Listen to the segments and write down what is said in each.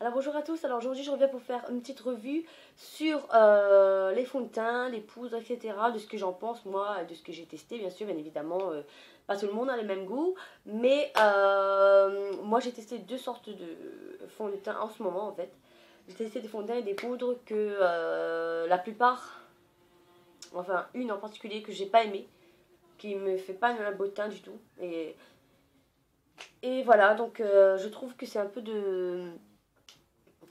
Alors bonjour à tous, alors aujourd'hui je reviens pour faire une petite revue sur les fonds de teint, les poudres, etc. De ce que j'en pense moi, de ce que j'ai testé bien sûr, bien évidemment. Pas tout le monde a les mêmes goûts, mais moi j'ai testé deux sortes de fonds de teint en ce moment en fait. J'ai testé des fonds de teint et des poudres que la plupart, enfin une en particulier que j'ai pas aimé, qui me fait pas un beau teint du tout. Et voilà, donc je trouve que c'est un peu de...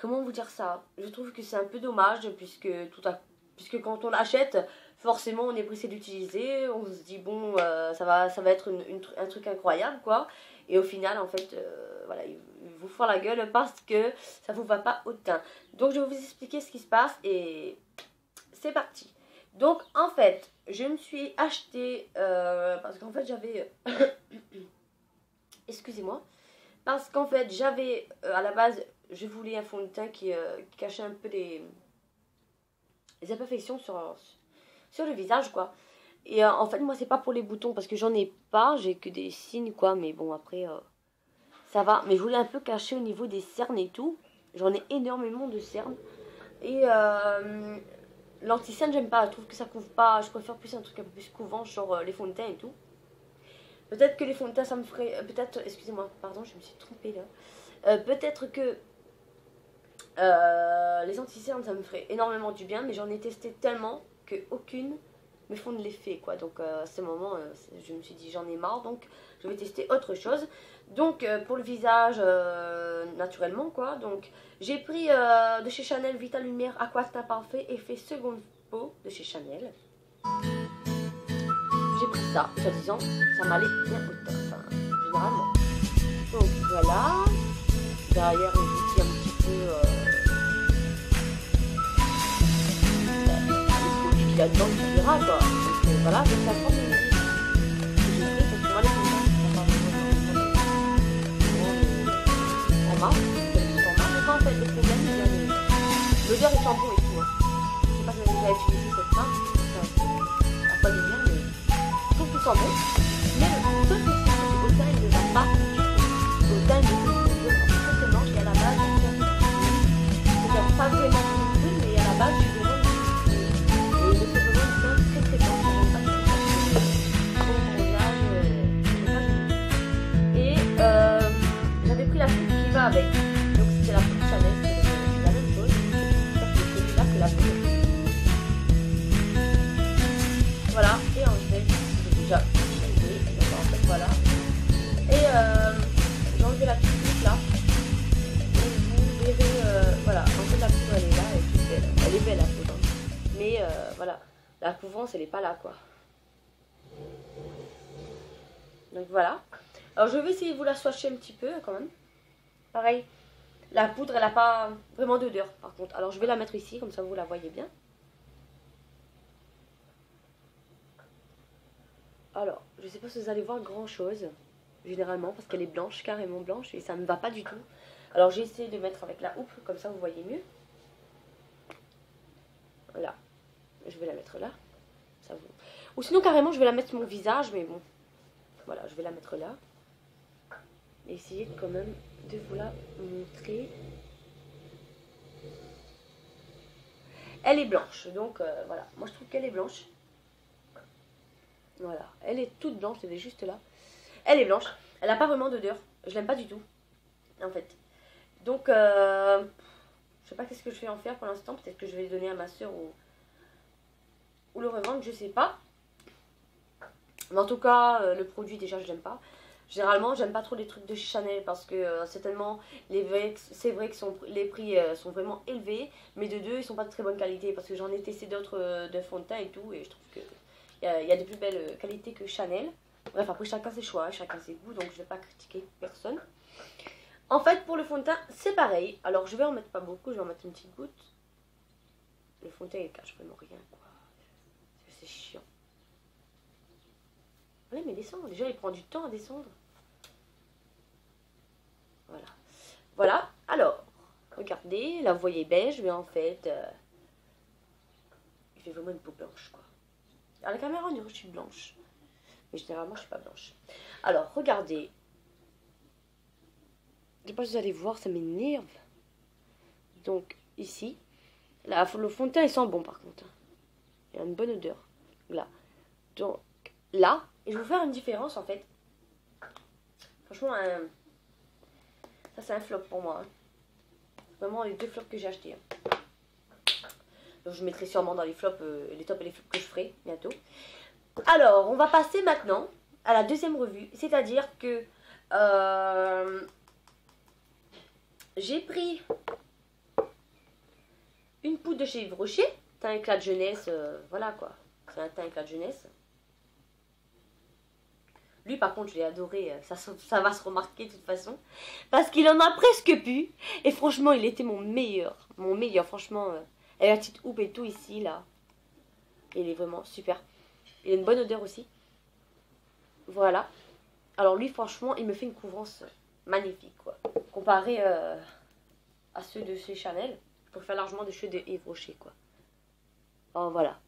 Comment vous dire ça? Je trouve que c'est un peu dommage puisque quand on l'achète, forcément on est pressé d'utiliser, on se dit bon ça va être un truc incroyable quoi. Et au final en fait voilà, il vous fend la gueule parce que ça vous va pas au teint. Donc je vais vous expliquer ce qui se passe et c'est parti. Donc en fait je me suis acheté parce qu'en fait j'avais excusez-moi, parce qu'en fait j'avais à la base je voulais un fond de teint qui cachait un peu les imperfections sur le visage quoi. Et en fait moi c'est pas pour les boutons parce que j'en ai pas, j'ai que des signes quoi, mais bon après ça va. Mais je voulais un peu cacher au niveau des cernes et tout, j'en ai énormément de cernes. Et l'anti-cerne j'aime pas, je trouve que ça couvre pas, je préfère plus un truc un peu plus couvant genre les fonds de teint et tout. Peut-être que les fonds de teint ça me ferait, peut-être, excusez-moi, pardon je me suis trompée là. Peut-être que les anti-cernes ça me ferait énormément du bien, mais j'en ai testé tellement que aucune me font de l'effet quoi. Donc à ce moment je me suis dit j'en ai marre, donc je vais tester autre chose. Donc pour le visage naturellement quoi, donc j'ai pris de chez Chanel Vita Lumière Aqua Teint Parfait effet seconde peau de chez Chanel. J'ai pris ça, soi-disant ça m'allait bien au teint, enfin généralement. Donc voilà, derrière on vous dit un petit peu là-dedans tu verras quoi. Donc voilà, donc ça prend des minutes. J'ai pris parce que moi les format, mais quand en fait le problème il vient de l'odeur est bon et tout. Je sais pas si vous avez déjà utilisé cette teinte, à quoi dire, mais je trouve qu'il sent bon. Mais le seul souci c'est que au teint il ne va pas du tout. Au teint il est très blanche et à la base c'est pas vraiment brune, mais à la base je suis vraiment j'avais pris la poudre qui va avec. Donc c'était la poudre Chanel, c'est la même chose. Sauf que celui-là c'est la poudre. Voilà, et en fait, j'ai déjà utilisé. Donc en fait voilà. Et j'ai enlevé la petite poudre là. Et vous verrez, voilà, en fait la poudre elle est là, elle est belle la poudre. Mais voilà, la couvrance elle est pas là quoi. Donc voilà. Alors je vais essayer de vous la swatcher un petit peu quand même. Pareil, la poudre elle n'a pas vraiment d'odeur par contre. Alors je vais la mettre ici, comme ça vous la voyez bien. Alors, je sais pas si vous allez voir grand chose, généralement, parce qu'elle est blanche, carrément blanche, et ça ne me va pas du tout. Alors j'ai essayé de mettre avec la houppe, comme ça vous voyez mieux. Voilà, je vais la mettre là. Ça vous... Ou sinon carrément je vais la mettre sur mon visage, mais bon. Voilà, je vais la mettre là. Et essayer quand même de vous la montrer. Elle est blanche, donc voilà. Moi je trouve qu'elle est blanche. Voilà, elle est toute blanche, elle est juste là. Elle est blanche, elle n'a pas vraiment d'odeur. Je l'aime pas du tout, en fait. Donc, je sais pas qu'est-ce que je vais en faire pour l'instant. Peut-être que je vais le donner à ma soeur ou le revendre, je sais pas. Mais en tout cas, le produit déjà je l'aime pas. Généralement j'aime pas trop les trucs de chez Chanel parce que c'est tellement, c'est vrai que les prix sont vraiment élevés. Mais de deux ils sont pas de très bonne qualité parce que j'en ai testé d'autres de fond de teint et tout. Et je trouve que il y a de plus belles qualités que Chanel. Bref après chacun ses choix, chacun ses goûts, donc je vais pas critiquer personne. En fait pour le fond de teint c'est pareil. Alors je vais en mettre pas beaucoup, je vais en mettre une petite goutte. Le fond de teint il cache vraiment rien quoi. C'est chiant. Oui, mais descend. Déjà, il prend du temps à descendre. Voilà. Voilà. Alors, regardez. Là, vous voyez beige, mais en fait, il fait vraiment une peau blanche, quoi. À la caméra, on dirait que je suis blanche. Mais généralement, je suis pas blanche. Alors, regardez. Je sais pas si vous allez voir, ça m'énerve. Donc, ici. Là, le fond de teint, il sent bon, par contre. Il a une bonne odeur. Là. Donc, là. Et je vais vous faire une différence, en fait. Franchement, ça, c'est un flop pour moi. Hein. Vraiment, les 2 flops que j'ai achetés. Hein. Donc, je mettrai sûrement dans les flops, les tops et les flops que je ferai bientôt. Alors, on va passer maintenant à la deuxième revue. C'est-à-dire que j'ai pris une poudre de chez Yves Rocher. Teint éclat de jeunesse, voilà quoi. C'est un teint éclat de jeunesse. Lui, par contre, je l'ai adoré. Ça va se remarquer de toute façon. Parce qu'il en a presque plus. Et franchement, il était mon meilleur. Mon meilleur, franchement. Et la petite houppe et tout ici, là. Il est vraiment super. Il a une bonne odeur aussi. Voilà. Alors lui, franchement, il me fait une couvrance magnifique, quoi. Comparé à ceux de chez Chanel. Je préfère largement des cheveux de Yves Rocher, quoi. Alors voilà.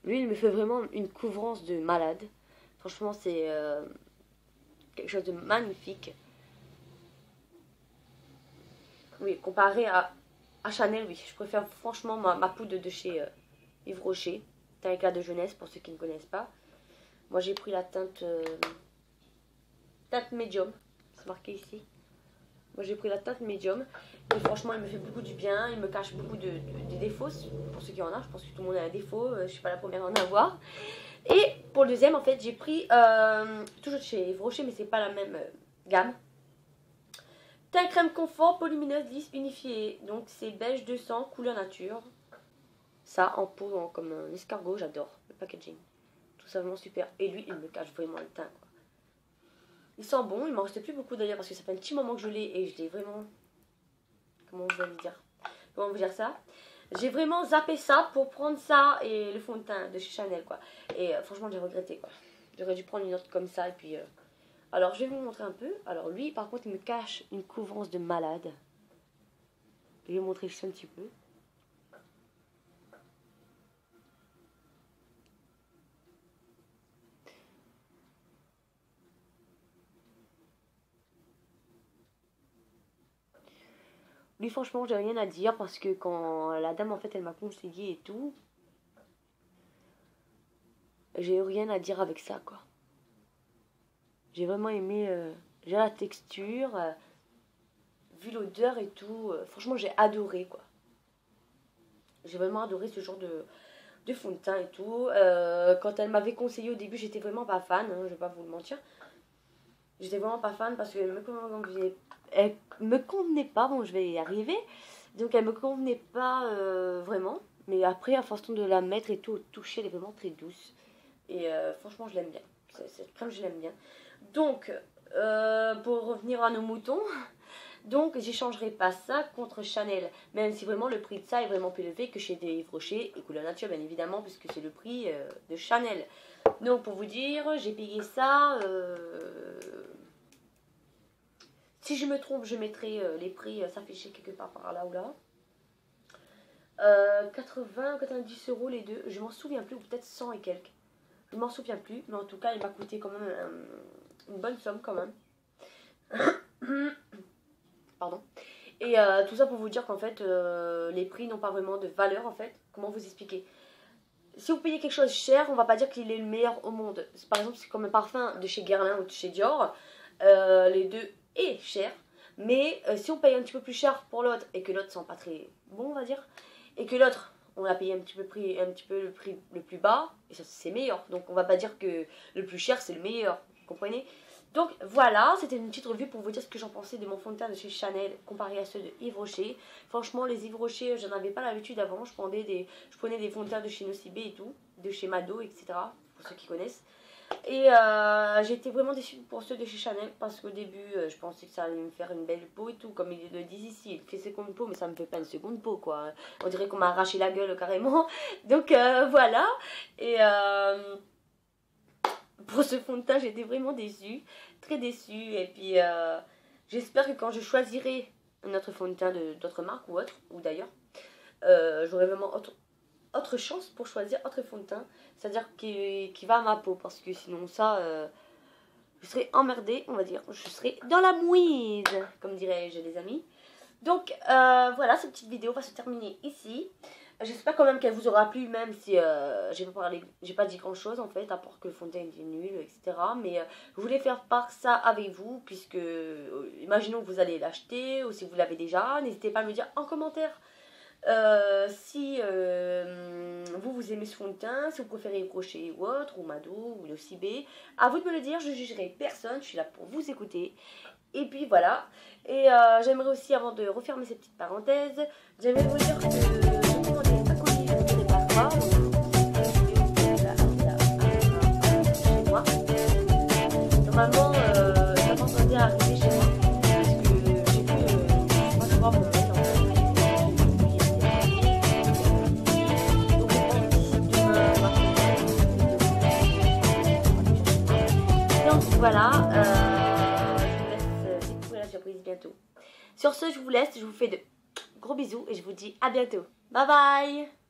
Lui, il me fait vraiment une couvrance de malade. Franchement, c'est quelque chose de magnifique. Oui, comparé à Chanel, oui. Je préfère franchement ma poudre de chez Yves Rocher. Teint éclat de jeunesse, pour ceux qui ne connaissent pas. Moi, j'ai pris la teinte médium. C'est marqué ici. Moi, j'ai pris la teinte médium. Et franchement, il me fait beaucoup du bien. Il me cache beaucoup de défauts. Pour ceux qui en ont, je pense que tout le monde a un défaut. Je ne suis pas la première à en avoir. Et pour le deuxième, en fait, j'ai pris toujours chez Yves Rocher, mais c'est pas la même gamme. Teint crème confort, polylumineuse, lisse, unifiée. Donc, c'est beige 200, couleur nature. Ça, en peau, comme un escargot, j'adore le packaging. Tout ça, vraiment super. Et lui, il me cache vraiment le teint, quoi. Il sent bon, il m'en restait plus beaucoup d'ailleurs parce que ça fait un petit moment que je l'ai et je l'ai vraiment... Comment vous dire ça? J'ai vraiment zappé ça pour prendre ça et le fond de teint de chez Chanel, quoi. Et franchement, j'ai regretté, quoi. J'aurais dû prendre une autre comme ça et puis... Alors, je vais vous montrer un peu. Alors, lui, par contre, il me cache une couvrance de malade. Je vais vous montrer juste un petit peu. Lui, franchement, j'ai rien à dire parce que quand la dame, en fait, elle m'a conseillé et tout, j'ai rien à dire avec ça, quoi. J'ai vraiment aimé, j'ai la texture, vu l'odeur et tout. Franchement, j'ai adoré, quoi. J'ai vraiment adoré ce genre de fond de teint et tout. Quand elle m'avait conseillé au début, j'étais vraiment pas fan, hein, je vais pas vous le mentir. J'étais vraiment pas fan parce qu'elle me convenait pas, bon je vais y arriver. Donc elle me convenait pas vraiment. Mais après, à force de la mettre et tout, au toucher, elle est vraiment très douce. Et franchement, je l'aime bien. Cette crème, je l'aime bien. Donc, pour revenir à nos moutons, donc j'échangerai pas ça contre Chanel. Même si vraiment le prix de ça est vraiment plus élevé que chez des Yves Rocher et couleur nature, bien évidemment, puisque c'est le prix de Chanel. Donc, pour vous dire, j'ai payé ça... Si je me trompe, je mettrai les prix s'afficher quelque part par là ou là. 80, 90 euros les deux. Je m'en souviens plus, ou peut-être 100 et quelques. Je m'en souviens plus, mais en tout cas, il m'a coûté quand même une bonne somme quand même. Pardon. Et tout ça pour vous dire qu'en fait, les prix n'ont pas vraiment de valeur en fait. Comment vous expliquer? Si vous payez quelque chose cher, on va pas dire qu'il est le meilleur au monde. Par exemple, c'est comme un parfum de chez Guerlain ou de chez Dior. Les deux est cher. Mais si on paye un petit peu plus cher pour l'autre et que l'autre sent pas très bon, on va dire, et que l'autre, on a payé un petit peu le prix le plus bas, et ça c'est meilleur. Donc on va pas dire que le plus cher c'est le meilleur. Vous comprenez? Donc voilà, c'était une petite revue pour vous dire ce que j'en pensais de mon fond de teint de chez Chanel comparé à ceux de Yves Rocher. Franchement, les Yves Rocher, j'en avais pas l'habitude avant. Je prenais des fonds de teint de chez Nocibé et tout, de chez Mado, etc. Pour ceux qui connaissent. Et j'étais vraiment déçue pour ceux de chez Chanel parce qu'au début, je pensais que ça allait me faire une belle peau et tout. Comme ils le disent ici, il fait seconde peau, mais ça me fait pas une seconde peau, quoi. On dirait qu'on m'a arraché la gueule carrément. Donc voilà. Et pour ce fond de teint, j'étais vraiment déçue. Très déçue. Et puis j'espère que quand je choisirai un autre fond de teint d'autres marques ou autre, ou d'ailleurs, j'aurai vraiment autre chance pour choisir autre fond de teint, c'est-à-dire qui va à ma peau, parce que sinon ça, je serais emmerdée, on va dire, je serais dans la mouise, comme dirais-je les amis. Donc voilà, cette petite vidéo va se terminer ici. J'espère quand même qu'elle vous aura plu, même si j'ai pas dit grand chose en fait, à part que le fond de teint était nul, etc. Mais je voulais faire part ça avec vous, puisque imaginons que vous allez l'acheter, ou si vous l'avez déjà, n'hésitez pas à me dire en commentaire si vous aimez ce fond de teint, si vous préférez Crochet ou autre, ou Mado, ou le CB. À vous de me le dire, je jugerai personne, je suis là pour vous écouter. Et puis voilà, et j'aimerais aussi, avant de refermer cette petite parenthèse, j'aimerais vous dire que j'ai commandé un colis de parfois, chez moi. Normalement, ça va tarder à arriver chez moi, parce que j'ai pu recevoir mon mail en fait. Donc je pense d'ici demain, donc voilà, surprise bientôt. Sur ce, je vous laisse, je vous fais de gros bisous et je vous dis à bientôt. Bye bye!